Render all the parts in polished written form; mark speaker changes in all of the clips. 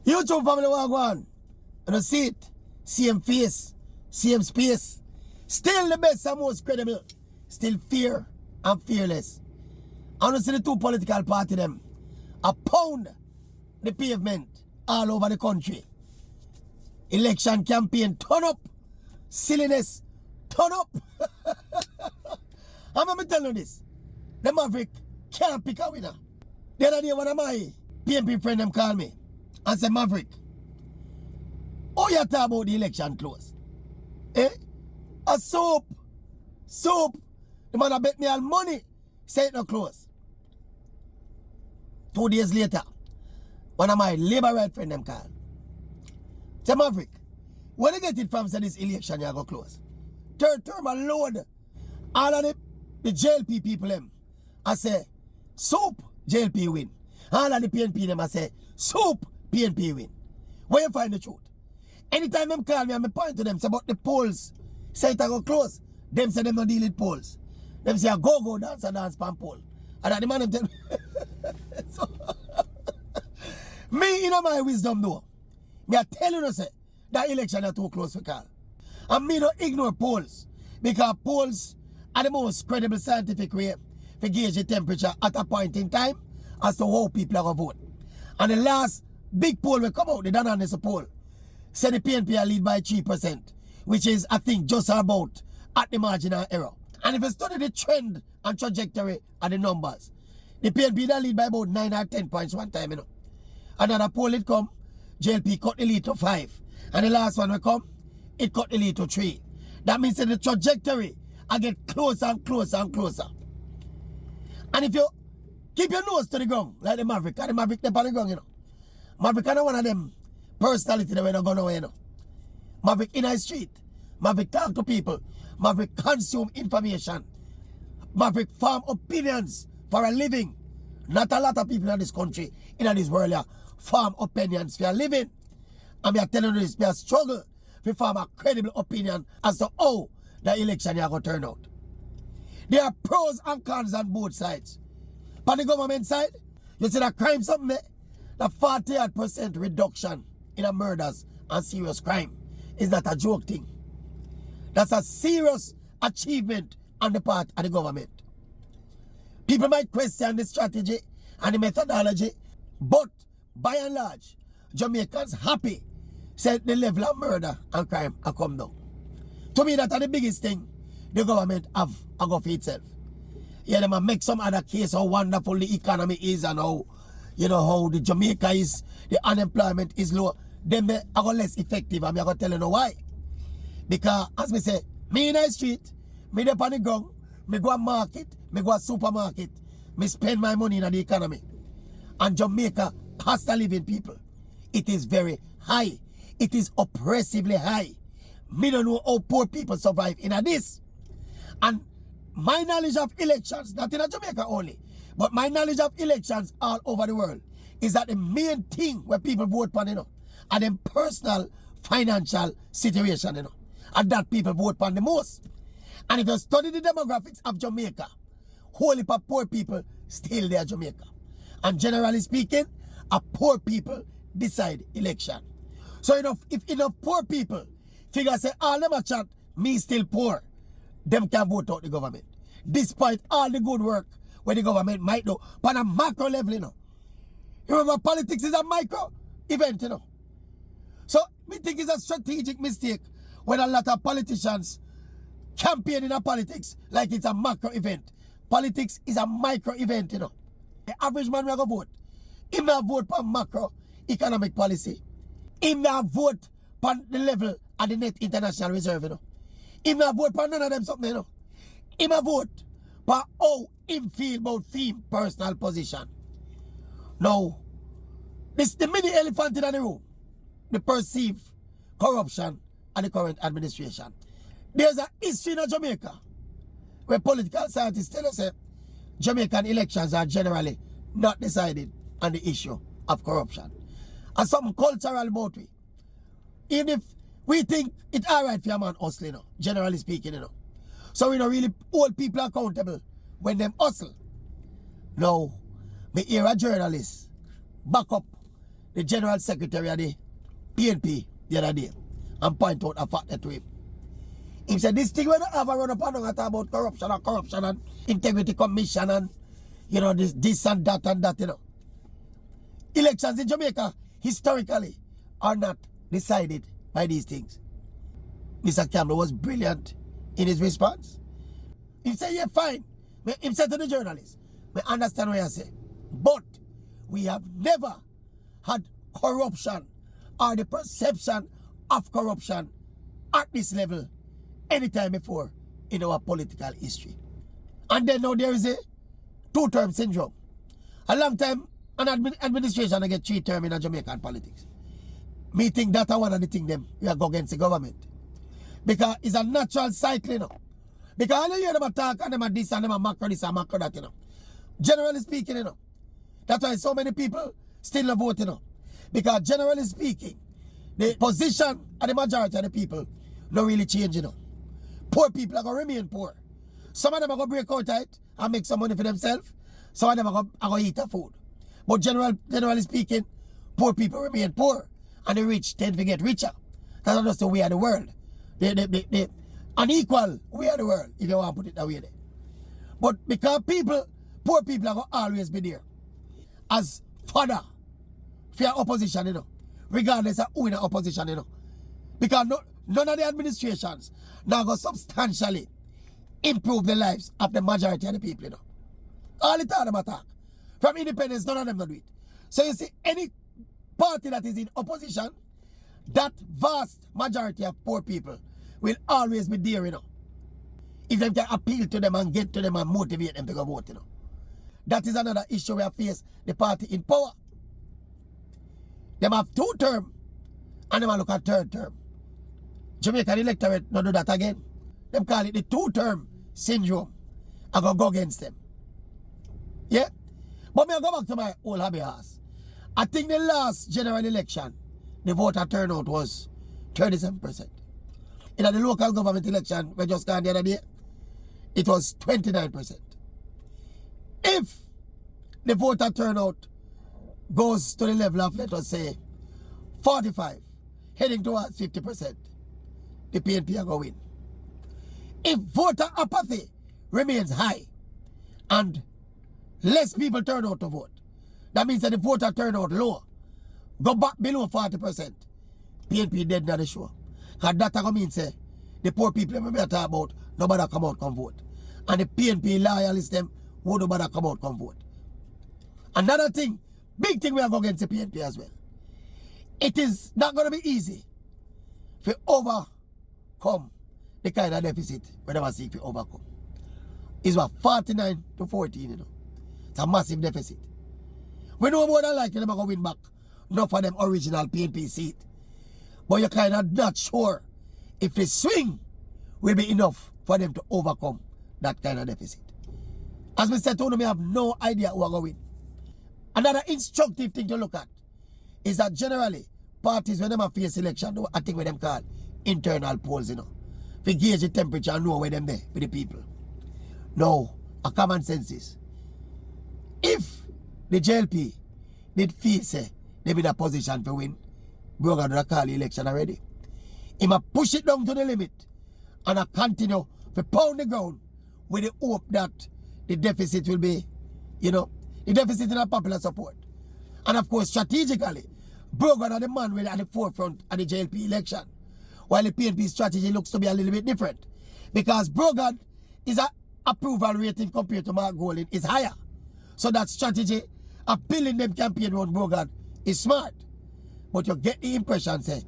Speaker 1: YouTube family wagwan. And you see it. Same face. Same space. Still the best and most credible. Still fear and fearless. And you see the two political party them a pound the pavement all over the country. Election campaign turn up. Silliness turn up. I'm going to tell you this. The Maverick can't pick a winner. The other day one of my PNP friend them call me and say, Maverick, how you talk about the election close? Eh? A soap. The man bet me all money. Say it no close. 2 days later, one of my labor right friend them call. Say, Maverick, when you get it from say this election you go close. Third term alone, all of the JLP people them, I say, soap, JLP win. All of the PNP them, I say, soap, PNP win. Where you find the truth? Anytime them call me and me point to them, say about the polls, say it go close. Them say them no deal with polls. Them say go dance and dance pan poll. And that the man them tell me. So, me in my wisdom though, me I tell you say that election are too close for call. And me don't ignore polls. Because polls are the most credible scientific way to gauge the temperature at a point in time as to how people are going to vote. And the last big poll will come out, the done on this poll, say the PNP are lead by 3%, which is, I think, just about at the marginal error. And if you study the trend and trajectory of the numbers, the PNP that lead by about 9 or 10 points one time, you know. Another poll it come, JLP cut the lead to 5. And the last one will come, it cut the lead to 3. That means that the trajectory I get closer and closer and closer. And if you keep your nose to the ground, like the Maverick, and the Maverick they're on the ground, you know. Maverick is one of them personality that we're not going away, you know. Maverick in the street. Maverick talk to people. Maverick consume information. Maverick form opinions for a living. Not a lot of people in this country, in this world, form opinions for a living. And we are telling you this, we are struggle to form a credible opinion as to how the election is going to turn out. There are pros and cons on both sides. On the government side, you see that crime something there, the 48% reduction in the murders and serious crime is not a joke thing. That's a serious achievement on the part of the government. People might question the strategy and the methodology, but by and large, Jamaicans happy said the level of murder and crime have come down. To me, that's the biggest thing the government have go for itself. Yeah, they might make some other case how wonderful the economy is and how, you know, how the Jamaica is, the unemployment is low. Then they are less effective, and I'm going to tell you know why. Because, as me say, me in the street, me up on the ground, me go a market, me go a supermarket, me spend my money in the economy. And Jamaica cost of living, people, it is very high. It is oppressively high. Me don't know how poor people survive in this. And my knowledge of elections, not in Jamaica only, but my knowledge of elections all over the world, is that the main thing where people vote for, you know, are them personal financial situation, you know, and that people vote for the most. And if you study the demographics of Jamaica, whole heap of poor people still there Jamaica. And generally speaking, a poor people decide election. So if enough poor people figure say, all them a chat, me still poor, them can vote out the government. Despite all the good work where the government might do, but on a macro level, you know. Remember, politics is a micro event, you know. So, me think it's a strategic mistake when a lot of politicians campaign in a politics like it's a macro event. Politics is a micro event, you know. The average man will go vote. He not vote for macro economic policy. He not vote for the level of the net international reserve, you know. He not vote for none of them something, you know. He not vote for how him feel about him personal position. Now, this the mini elephant in the room, the perceived corruption of the current administration. There's a history in Jamaica where political scientists tell us that Jamaican elections are generally not decided on the issue of corruption. And something cultural about it. Even if we think it's alright for a man hustling, you know, generally speaking, you know. So we don't really hold people accountable when them hustle. Now, me hear a journalist back up the General Secretary of the PNP the other day and point out a fact to him. He said, this thing we don't have a run up and talk about corruption and integrity commission and, you know, this and that, you know. Elections in Jamaica, historically, are not decided by these things. Mr. Campbell was brilliant in his response. He said, yeah, fine. He said to the journalists, we understand what you say, but we have never had corruption or the perception of corruption at this level anytime before in our political history. And then now there is a two-term syndrome. A long time, an administration get 3 terms in a Jamaican politics. Me think that one of the things them we are go against the government. Because it's a natural cycle, you know. Because all you hear them attack and them are this and them are macro this and macro that, you know. Generally speaking, you know. That's why so many people still not vote, you know. Because generally speaking, the position of the majority of the people don't really change, you know. Poor people are going to remain poor. Some of them are going to break out tight and make some money for themselves. Some of them are going to eat their food. But generally speaking, poor people remain poor. And the rich tend to get richer. That's just the way of the world. The unequal way of the world, if you want to put it that way there. But because poor people are going to always be there. As fodder for your opposition, you know. Regardless of who in the opposition, you know. Because none of the administrations now go substantially improve the lives of the majority of the people, you know. All the time them attack. From independence, none of them do it. So you see, any party that is in opposition, that vast majority of poor people will always be there, you know. If they can appeal to them and get to them and motivate them to go vote, you know. That is another issue we have faced the party in power. Them have 2 terms and them look at 3rd term. Jamaican electorate not do that again. Them call it the 2-term syndrome. I go against them. Yeah? But me I go back to my old hobby house. I think the last general election, the voter turnout was 37%. In the local government election, we just gone the other day, it was 29%. If the voter turnout goes to the level of, let us say, 45, heading towards 50%, the PNP are going to win. If voter apathy remains high and less people turn out to vote, that means that the voter turnout low, go back below 40%, PNP dead now the show. Because that means say, the poor people we are talking about, nobody come out come vote. And the PNP loyalists them, who nobody come out come vote. Another thing, big thing we are going against the PNP as well. It is not going to be easy to overcome the kind of deficit we never seek to overcome. It's what, 49 to 14, you know. It's a massive deficit. We know more than likely they're going to win back enough for them original PNP seat. But you're kind of not sure if the swing will be enough for them to overcome that kind of deficit. As I said, I have no idea who are going to win. Another instructive thing to look at is that generally parties when they face election, I think what them call internal polls, you know. To gauge the temperature and know where them there with the people. Now, a common sense is, if the JLP did feel say they be in a position to win, we're going to call the election already. He must push it down to the limit and I continue to pound the ground with the hope that the deficit will be, you know, the deficit in a popular support. And of course, strategically, Brogan are the man with at the forefront of the JLP election. While the PNP strategy looks to be a little bit different. Because Brogan is a approval rating compared to Mark Golding is higher. So that strategy of building them campaign around Brogan is smart. But you get the impression, say,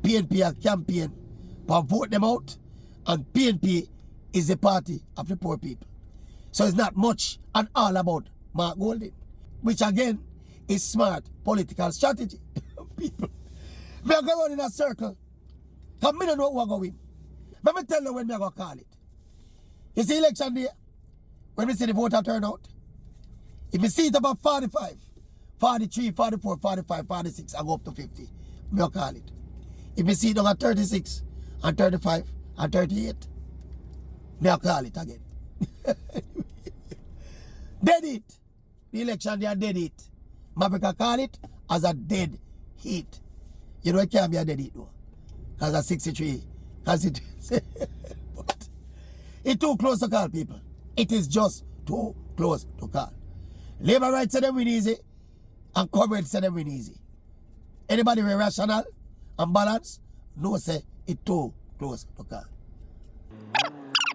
Speaker 1: PNP are campaign but vote them out, and PNP is the party of the poor people. So it's not much and all about Mark Golding, which again is smart political strategy. People, we are going in a circle. Because I don't know who are going to win. Let me tell you when we are going to call it. You see election day, when we see the voter turnout, if we see it about 45, 43, 44, 45, 46, I go up to 50, we will call it. If we see it at 36, and 35, and 38, we will call it again. Dead it. The election they are dead it. Maverick call it as a dead heat. You know it can't be a dead heat though. Because a 63. Because it but it's too close to call, people. It is just too close to call. Labor rights said them win easy. And comrades said them win easy. Anybody who rational and balanced, no say it too close to call.